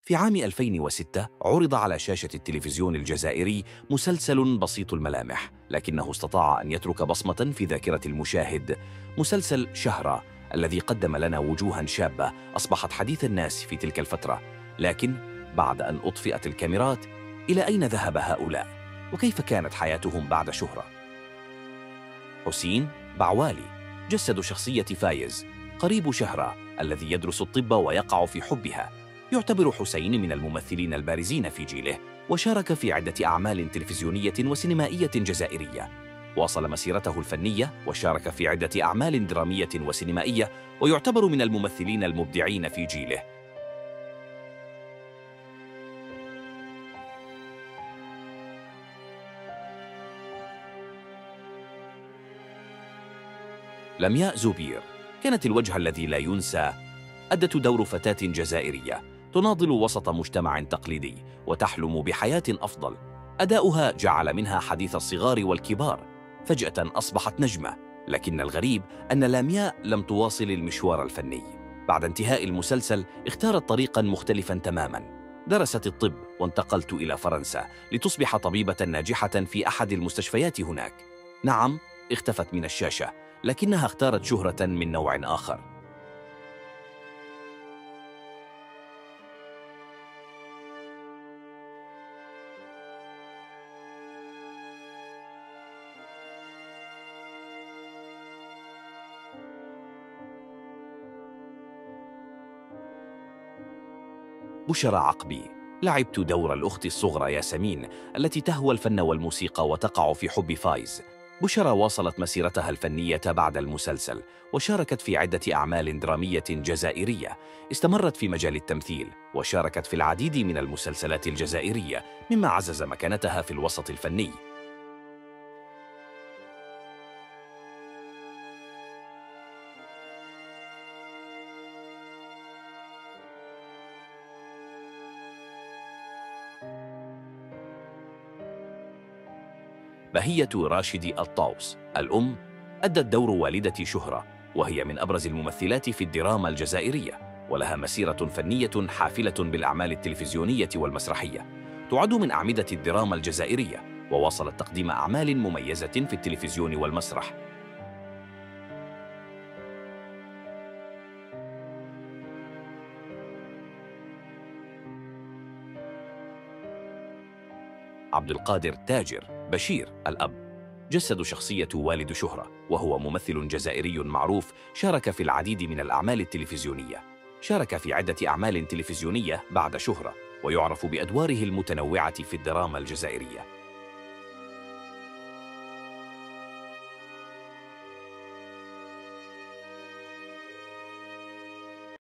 في عام 2006 عرض على شاشة التلفزيون الجزائري مسلسل بسيط الملامح، لكنه استطاع أن يترك بصمة في ذاكرة المشاهد. مسلسل شهرة الذي قدم لنا وجوها شابة أصبحت حديث الناس في تلك الفترة. لكن بعد أن أطفئت الكاميرات، إلى أين ذهب هؤلاء؟ وكيف كانت حياتهم بعد شهرة؟ حسين بعوالي جسد شخصية فايز، قريب شهرة الذي يدرس الطب ويقع في حبها. يعتبر حسين من الممثلين البارزين في جيله، وشارك في عدة أعمال تلفزيونية وسينمائية جزائرية. واصل مسيرته الفنية وشارك في عدة أعمال درامية وسينمائية، ويعتبر من الممثلين المبدعين في جيله. لمياء زبير كانت الوجه الذي لا ينسى. أدت دور فتاة جزائرية تناضل وسط مجتمع تقليدي وتحلم بحياة أفضل. أداؤها جعل منها حديث الصغار والكبار. فجأة أصبحت نجمة، لكن الغريب أن لمياء لم تواصل المشوار الفني. بعد انتهاء المسلسل اختارت طريقا مختلفا تماما. درست الطب وانتقلت إلى فرنسا لتصبح طبيبة ناجحة في أحد المستشفيات هناك. نعم، اختفت من الشاشة، لكنها اختارت شهرة من نوع آخر. بشرى عقبي لعبت دور الأخت الصغرى ياسمين التي تهوى الفن والموسيقى وتقع في حب فايز. بشرى واصلت مسيرتها الفنية بعد المسلسل، وشاركت في عدة أعمال درامية جزائرية. استمرت في مجال التمثيل، وشاركت في العديد من المسلسلات الجزائرية، مما عزز مكانتها في الوسط الفني. بهية راشدي الطاوس الأم أدت دور والدة شهرة، وهي من أبرز الممثلات في الدراما الجزائرية، ولها مسيرة فنية حافلة بالأعمال التلفزيونية والمسرحية. تعد من أعمدة الدراما الجزائرية، وواصلت تقديم أعمال مميزة في التلفزيون والمسرح. عبد القادر تاجر بشير الأب جسد شخصية والد شهرة، وهو ممثل جزائري معروف. شارك في العديد من الأعمال التلفزيونية. شارك في عدة أعمال تلفزيونية بعد شهرة، ويعرف بأدواره المتنوعة في الدراما الجزائرية.